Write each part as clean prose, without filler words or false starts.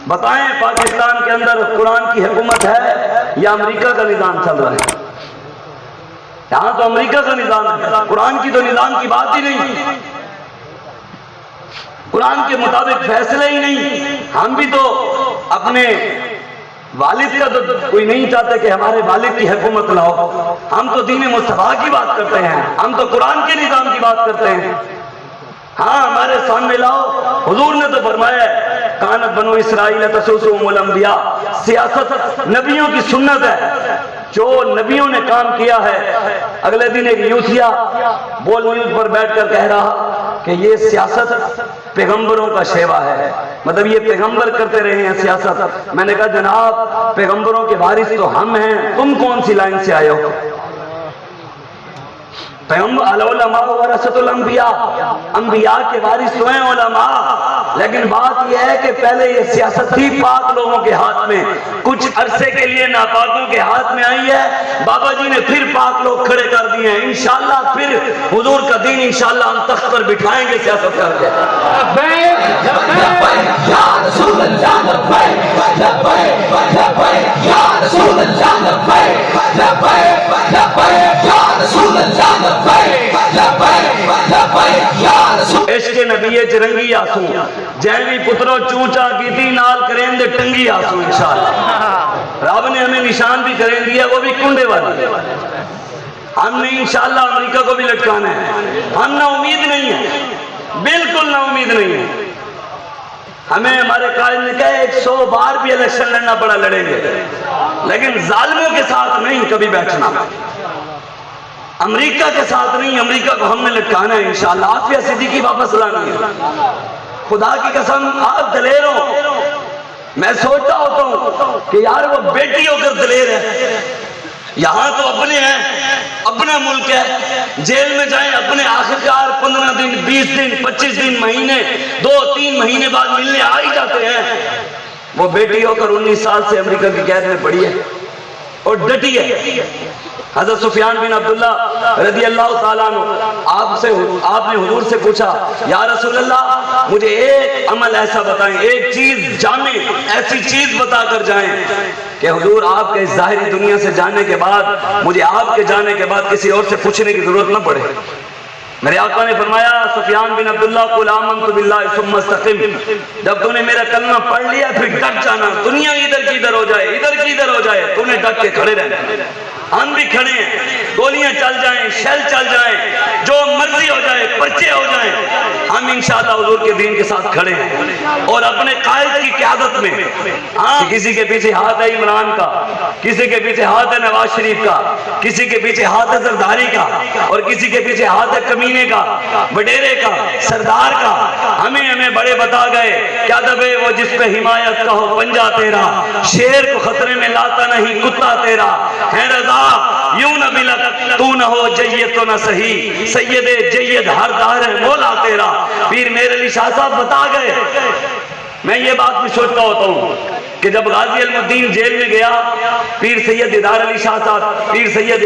बताएं पाकिस्तान के अंदर कुरान की हुकूमत है या अमेरिका का निज़ाम चल रहा है? यहां तो अमेरिका का निज़ाम है, कुरान की तो निज़ाम की बात ही नहीं, कुरान के मुताबिक फैसले ही नहीं। हम भी तो अपने वालिद का तो कोई नहीं चाहते कि हमारे वालिद की हुकूमत लाओ, हम तो दीन मुस्तफा की बात करते हैं, हम तो कुरान के निज़ाम की बात करते हैं। हाँ, हमारे सामने लाओ। हुजूर ने तो फरमाया कानत बनो इसराइल तसुसुहुमुल अंबिया, सियासत नबियों की सुन्नत है, जो नबियों ने काम किया है। अगले दिन एक यूथिया बोल न्यूज पर बैठकर कह रहा कि ये सियासत पैगंबरों का शेवा है, मतलब ये पैगंबर करते रहे हैं सियासत। मैंने कहा जनाब, पैगंबरों के वारिस तो हम हैं, तुम कौन सी लाइन से आए हो? अंबिया के वारिस तो हैं उलमा, लेकिन बात यह है कि पहले ये सियासत थी पाक लोगों के हाथ में, कुछ अरसे के लिए नापाकों के हाथ में आई है। बाबा जी ने फिर पाक लोग खड़े कर दिए हैं। इंशाअल्लाह फिर हुजूर का दीन इंशाअल्लाह हम तख्त पर बिठाएंगे सियासत करके। इश्क़ नबी चरंगी आंसू जैवी पुत्रो चूचा की थी नाल करें दे टंगी आंसू। इंशाअल्लाह रब ने हमें निशान भी करें दिया, वो भी कुंडे वाली। हमने इंशाअल्लाह अमेरिका को भी लटकाना है। हम ना उम्मीद नहीं है, बिल्कुल ना उम्मीद नहीं है। हमें हमारे कायद ने कहा 100 बार भी इलेक्शन लड़ना पड़ा लड़ेंगे, लेकिन जालिमों के साथ नहीं कभी बैठना, अमेरिका के साथ नहीं। अमेरिका को हमने लटकाना है इंशाअल्लाह। आफिया सिद्दीकी वापस लानी है। खुदा की कसम आप दलेर हो। मैं सोचता होता हूँ कि यार वो बेटी होकर दलेर है। यहाँ तो अपने हैं, अपना मुल्क है, जेल में जाएं अपने आखिरकार 15 दिन 20 दिन 25 दिन महीने 2-3 महीने बाद मिलने आ ही जाते हैं। वो बेटी होकर 19 साल से अमेरिका की कैद में पड़ी है और डटी है। हज़रत सुफियान बिन अब्दुल्ला रज़ी अल्लाह ताला अन्हु आपने हुजूर से पूछा, या रसूल अल्लाह मुझे एक अमल ऐसा बताएं, एक चीज जाने, ऐसी चीज बता कर जाएं कि हुजूर आपके इस ज़ाहिरी दुनिया से जाने के बाद मुझे आपके जाने के बाद किसी और से पूछने की जरूरत न पड़े। मेरे आका ने फरमाया, सुफियान बिन अब्दुल्ला कुल आमन्तु बिल्लाहि सुम्मा इस्तक़िम, जब तूने मेरा कलमा पढ़ लिया फिर डट जाना। दुनिया इधर की इधर हो जाए, इधर की इधर हो जाए, तूने डट के खड़े रहना। हम भी खड़े हैं, गोलियां चल जाएं, शेल चल जाएं, जो मर्जी हो जाए, पर्चे हो जाएं, हम इंशाअल्लाह हुजूर के दीन के साथ खड़े हैं और अपने कायद की क़यादत में। हाँ, किसी के पीछे हाथ है इमरान का, किसी के पीछे हाथ है नवाज शरीफ का, किसी के पीछे हाथ है जरदारी का, और किसी के पीछे हाथ है कमीने का, वडेरे का, सरदार का। हमें बड़े बता गए, क्या दबे वो जिस पे हिमायत का हो पंजा तेरा, शेर को खतरे में लाता नहीं कुत्ता तेरा, है रजा यूं न बिलक तू न हो जय्यद तो न सही, सैयदे जय्यद हर दार है मौला तेरा। पीर मेरे अली शाह साहब बता गए। मैं ये बात भी सोचता होता हूँ कि जब गाजी अलमुद्दीन जेल में गया, पीर सैयद दीदार अली शाह साहब, पीर सैयद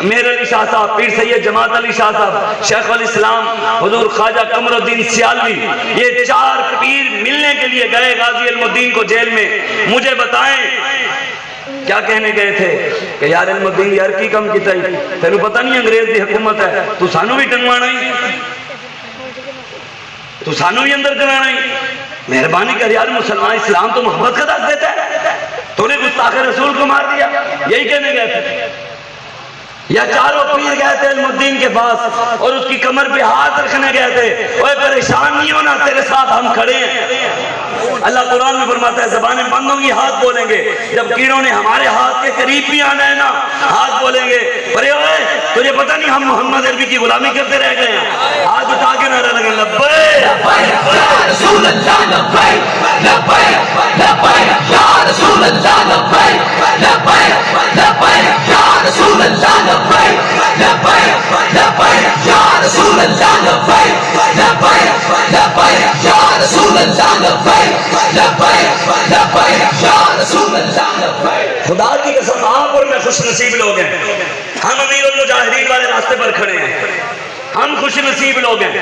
मेर अली शाह साहब, पीर सैयद जमात अली शाह साहब, शेख अल इस्लाम हुजूर ख्वाजा कमरुद्दीन सियालवी, ये 4 पीर मिलने के लिए गए गाजी अलमुद्दीन को जेल में। मुझे बताएं क्या कहने गए थे कि यार अलमुद्दीन यार की कम की तेन पता नहीं अंग्रेज की हुकूमत है, तू सानू भी टंगवाना ही, तू सानू भी अंदर कराना ही। मेहरबानी कर यार, मुसलमान इस्लाम तो मोहब्बत का दस देता है, तूने गुस्ताख रसूल को मार दिया। यही कहने गए थे। या 4 पीर गए थे अलमुद्दीन के पास और उसकी कमर पे हाथ रखने गए थे, ओए परेशान नहीं होना, तेरे साथ हम खड़े हैं। अल्लाह कुरान में फरमाता है ज़बानें बंद होंगी, हाथ बोलेंगे। जब कीड़ों ने हमारे हाथ के करीब भी आना है ना, हाथ बोलेंगे, अरे ओए तुझे पता नहीं हम मोहम्मद अरबी की गुलामी करते रह गए हैं। हाथ उठा के नारा लगे लब्बैक या रसूल अल्लाह, लब्बैक लब्बैक लब्बैक या रसूल अल्लाह, लब्बैक लब्बैक लब्बैक या रसूल अल्लाह, लब्बैक लब्बैक लब्बैक या रसूल अल्लाह, लब्बैक लब्बैक लब्बैक या रसूल अल्लाह, लब्बैक लब्बैक लब्बैक या रसूल अल्लाह, लब्बैक। खुदा की कसम आप और मैं खुश नसीब लोग हैं। हम अमीरुल मुजाहिदीन वाले रास्ते पर खड़े हैं, हम खुश नसीब लोग हैं।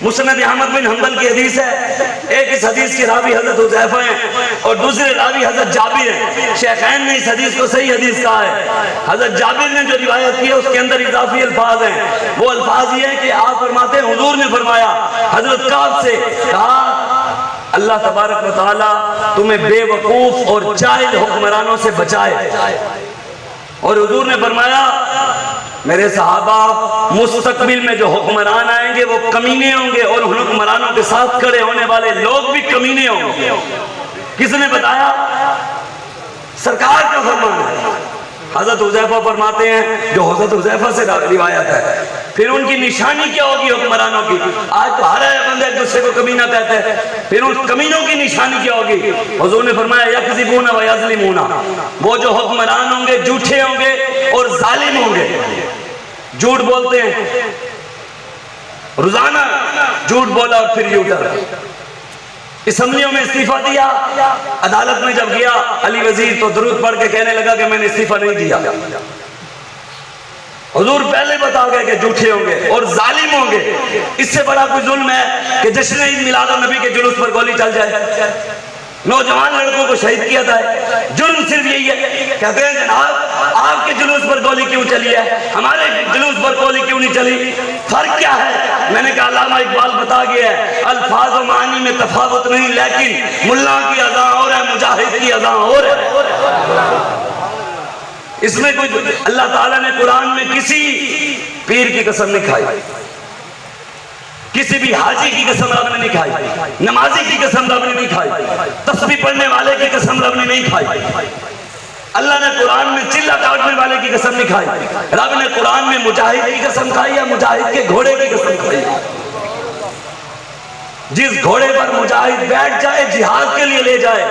मुस्नद अहमद बिन हंबल की हदीस है। एक इस हदीस के रावी हजरत हुज़ैफा हैं और दूसरे रावी हजरत जाबिर हैं। शेखैन ने इस हदीस को सही हदीस कहा है। हजरत जाबिर ने जो रिवायत की है उसके अंदर इजाफी अल्फाज हैं। वो अल्फाज ये है कि आप फरमाते हैं हुजूर ने फरमाया हजरत काब से कहा अल्लाह तबारक व तआला तुम्हें बेवकूफ और जाहिल हुक्मरानों से बचाए। और हुजूर ने फरमाया मेरे सहाबा मुस्तकबिल में जो हुक्मरान आएंगे वो कमीने होंगे और उन हुक्मरानों के साथ खड़े होने वाले लोग भी कमीने होंगे। किसने बताया? सरकार का फरमान है। हजरत हुज़ैफा फरमाते हैं जो हजरत हुज़ैफा से रिवायत है। फिर उनकी निशानी क्या होगी हुक्मरानों की? आज तो हर बंदा एक दूसरे को कमीना कहते हैं, फिर उन कमीनों की निशानी क्या होगी? हुजूर ने फरमाया यकज़िबूना व यज़लिमूना, वो जो हुक्मरान होंगे झूठे होंगे और जालिम होंगे। झूठ बोलते हैं, रोजाना झूठ बोला और फिर यूटर। असम्बलियों में इस्तीफा दिया, अदालत में जब गया अली वजीर तो दरूद पढ़ के कहने लगा कि मैंने इस्तीफा नहीं दिया। हुजूर पहले बता गए कि झूठे होंगे और जालिम होंगे। इससे बड़ा कोई जुल्म है कि जश्न ईद मिलाद नबी के जुलूस पर गोली चल जाए, नौजवान लड़कों को शहीद किया जाए। जुर्म सिर्फ यही है। कहते हैं जनाब आपके जुलूस पर गोली क्यों चली है, हमारे जुलूस पर गोली क्यों नहीं चली? फर्क क्या है? मैंने कहा अल्लामा इकबाल बता गया है अल्फाज और मानी में तफावत नहीं, लेकिन मुल्ला की अज़ा और है मुजाहिद की अज़ा और है। इसमें कोई अल्लाह ताला ने कुरान में किसी पीर की कसम नहीं खाई, किसी भी हाजी की कसम रब ने नहीं खाई, नमाजी की कसम रब ने नहीं खाई, तस्बीह पढ़ने वाले की कसम रब ने नहीं खाई। अल्लाह ने कुरान में चिल्ला काटने वाले की कसम नहीं खाई। रब ने कुरान में मुजाहिद की कसम खाई या मुजाहिद के घोड़े की कसम खाई। जिस घोड़े पर मुजाहिद बैठ जाए जिहाद के लिए ले जाए,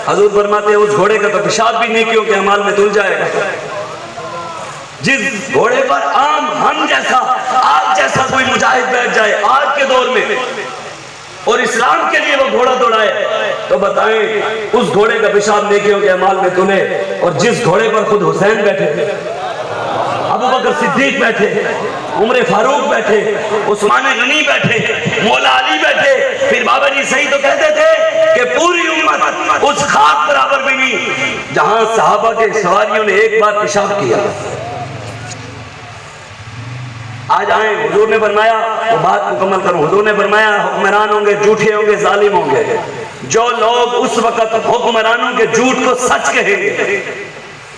हजूर फरमाते हैं उस घोड़े का तो पेशाब भी नेकियों के अमाल में धुल जाएगा। जिस घोड़े पर आम हम जैसा आप जैसा कोई मुजाहिद बैठ जाए आज के दौर में और इस्लाम के लिए वो घोड़ा दौड़ाए, तो बताएं उस घोड़े का पेशाब नेकियों के अमाल में धुले। और जिस घोड़े पर खुद हुसैन बैठे, अबू बकर सिद्दीक बैठे, उमर फारूक बैठे, उस्मान गनी बैठे, मौला अली बैठे, फिर बाबा जी सही तो कहते थे कि पूरी उम्मत उस खाक बराबर भी नहीं जहां सहाबा के सवारियों ने एक बार पेशाब किया। आज आए, हुजूर ने फरमाया, वो बात मुकम्मल करूं, हुजूर ने फरमाया हुक्मरान होंगे झूठे होंगे जालिम होंगे। जो लोग उस वक्त हुक्मरानों के झूठ को सच कहेंगे,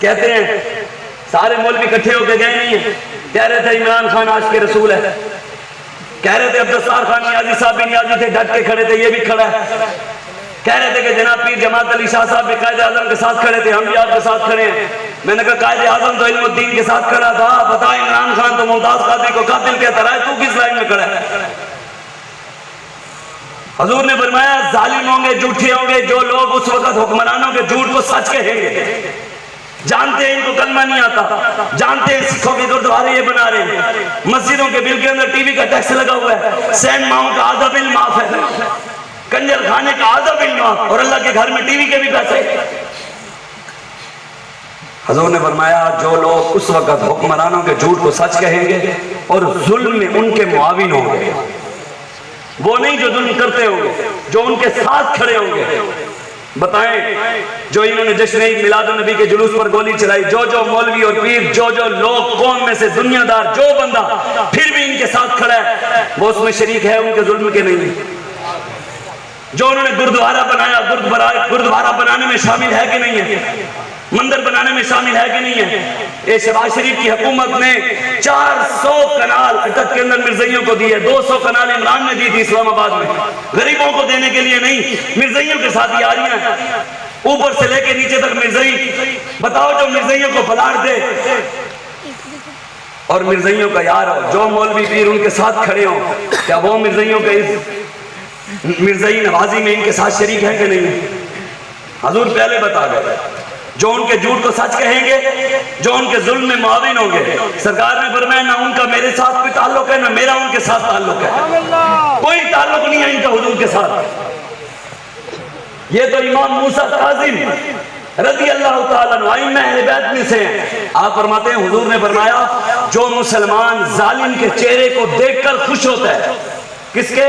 कहते हैं सारे मौलवी इकट्ठे होकर गए नहीं है, कह रहे थे इमरान खान आज के रसूल है, कह रहे थे अब्दुस्तार खान नियाजी साहब भी नियाजी थे, डट के खड़े थे, ये भी खड़ा है, कह रहे थे कि जनाब पीर जमात अली शाह साहब भी कायदे आजम के साथ खड़े थे, हम भी आपके साथ खड़े हैं। मैंने कहा कायदे आजम तो इल्मुद्दीन के साथ खड़ा था, बता इमरान खान तो मुमताज कादरी को कातिल कहता रहा है, तू किस लाइन में खड़ा है? हजूर ने फरमाया जालिम होंगे झूठे होंगे जो लोग उस वक्त हुक्मरानों के झूठ को सच कहेंगे। जानते हैं इनको कलमा नहीं आता, जानते हैं सिखों के गुरुद्वारे ये बना रहे हैं, मस्जिदों के बिल के अंदर टीवी का टैक्स लगा हुआ है, सैन माओ का आधा बिल माफ है, कंजर खाने का आधा बिल माफ, और अल्लाह के घर में टीवी के भी पैसे। हजूर ने फरमाया जो लोग उस वक्त हुक्मरानों के झूठ को सच कहेंगे और जुल्म में उनके मुआविन होंगे, वो नहीं जो जुल्म करते होंगे, जो उनके साथ खड़े होंगे। बताएं जो इन्होंने जश्न ईद मिलाद नबी के जुलूस पर गोली चलाई, जो मौलवी और पीर, जो लोग कौम में से दुनियादार, जो बंदा फिर भी इनके साथ खड़ा है वो उसमें शरीक है उनके जुल्म के नहीं। जो उन्होंने गुरुद्वारा बनाया, गुरुद्वारा बनाने में शामिल है कि नहीं है? मंदिर बनाने में शामिल है कि नहीं है? ये शहबाज शरीफ की हुकूमत ने 400 कनाल अटक के अंदर मिर्जइयों को दिए, 200 कनाल इमरान ने दी थी इस्लामाबाद में, गरीबों को देने के लिए नहीं, मिर्जइयों के साथ ये आ रही हैं, ऊपर से लेके नीचे तक मिर्जई। बताओ जो मिर्जइयों को फलाट दे और मिर्जइयों का यार हो, जो मौलवी पीर उनके साथ खड़े हो, क्या वो मिर्जइयों के इस मिर्जई नवाजी में इनके साथ शरीक है कि नहीं? हजूर पहले बता गए जो उनके झूठ को सच कहेंगे, जो उनके जुल्म में मुआविन होंगे, सरकार ने फरमाया ना उनका मेरे साथ कोई ताल्लुक है ना मेरा उनके साथ ताल्लुक है, कोई ताल्लुक नहीं है इनका हुजूर के साथ। ये तो इमाम मूसा काजिम रज़ी अल्लाह ताला अन्हु अइम्मा अहले बैत में से हैं। आप फरमाते हैं हुजूर ने फरमाया जो मुसलमान जालिम के चेहरे को देखकर खुश होता है किसके?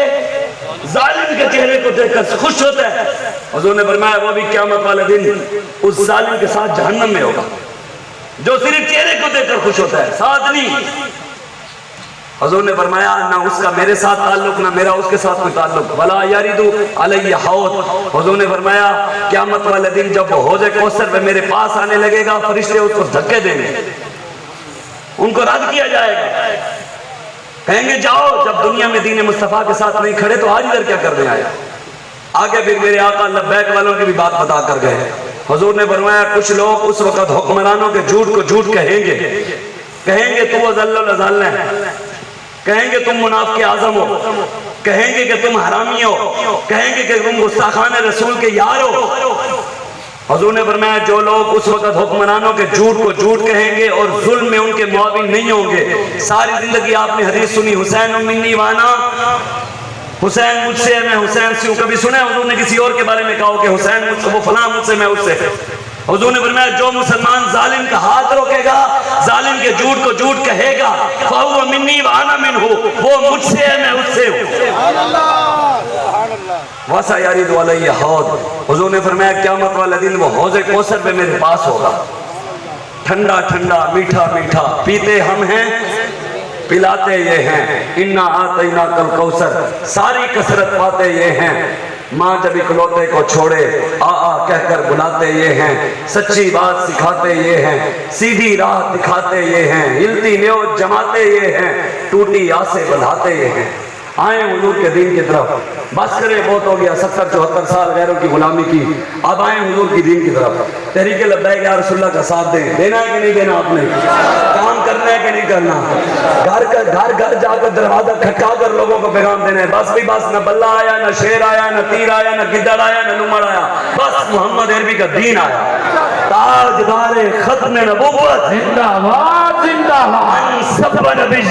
जालिम के चेहरे को देखकर खुश होता है। हुजूर ने फरमाया वो भी क़यामत वाले दिन उस जालिम के साथ जहन्नम में होगा जो सिर्फ चेहरे को देखकर खुश होता है, साथ नहीं। हुजूर ने फरमाया ना उसका मेरे साथ ताल्लुक ना मेरा उसके साथ कोई ताल्लुक, वला यारिदु अलैया हौद। हुजूर ने फरमाया क़यामत वाले दिन जब वो हौज़े कौसर पे मेरे पास आने लगेगा, फरिश्ते उसको धक्के देंगे, उनको रद्द किया जाएगा, कहेंगे जाओ, जब दुनिया में दीन मुस्तफा के साथ नहीं खड़े तो आज इधर क्या करने आए। आगे फिर मेरे आका लब्बैक वालों की भी बात बता कर गए। हुजूर ने फरमाया कुछ लोग उस वक्त हुक्मरानों के झूठ को झूठ कहेंगे, कहेंगे तुम अज़ल्ल है, कहेंगे तुम मुनाफिक आज़म हो, कहेंगे कि तुम हरामी हो, कहेंगे कि तुम गुस्ताखान रसूल के यार हो। हुजूर ने फरमाया जो लोग उस वक्त हुक्मरानों के झूठ को झूठ कहेंगे और जुल्म में उनके मुआविन नहीं होंगे। सारी जिंदगी आपने हदीस सुनी, हुसैन मिन्नी वाना, हुसैन मुझसे मैं हुसैन से हूं। कभी सुना है हुजूर ने किसी और के बारे में कहा कि हुसैन मुझसे, वो फलां मुझसे मैं उससे? हुजूर ने फरमाया जो मुसलमान जालिम का हाथ रोकेगा, जालिम के झूठ को झूठ कहेगा, फहुव मिन्नी व अना मिन्हु, वो मुझसे है मैं उससे हूं। वसा यारिदु अलैया हौद। हुजूर ने फरमाया क़यामत वाले दिन वो हौज़े कौसर पे मेरे पास होगा, ठंडा ठंडा मीठा मीठा, पीते हम हैं पिलाते ये हैं, इन्ना आतैना कल कौसर, सारी कसरत पाते ये हैं। माँ जब इकलौते को छोड़े आ कहकर बुलाते ये हैं, सच्ची बात सिखाते ये हैं, सीधी राह दिखाते ये हैं, हिलती न्योत जमाते ये हैं, टूटी आसे बंधाते ये हैं। आए हुजूर के दीन की तरफ, बस करे बहुत हो गया, 70-74 साल गैरों की गुलामी की, अब आए हुजूर की दीन की तरफ। तहरीके लब्बैक या रसूलुल्लाह का साथ दें, देना है कि नहीं देना, आपने काम करना है कि नहीं करना, घर घर जाकर दरवाजा खटका कर लोगों को पैगाम देना है। बस भी बस, न बल्ला आया, न शेर आया, न तीर आया, न गिद्दड़ आया, न लुमड़ आया, बस मोहम्मद अरबी का दीन आया। ताजदारे खत्म नबुव्वत जिंदाबाद जिंदाबाद, सब नबी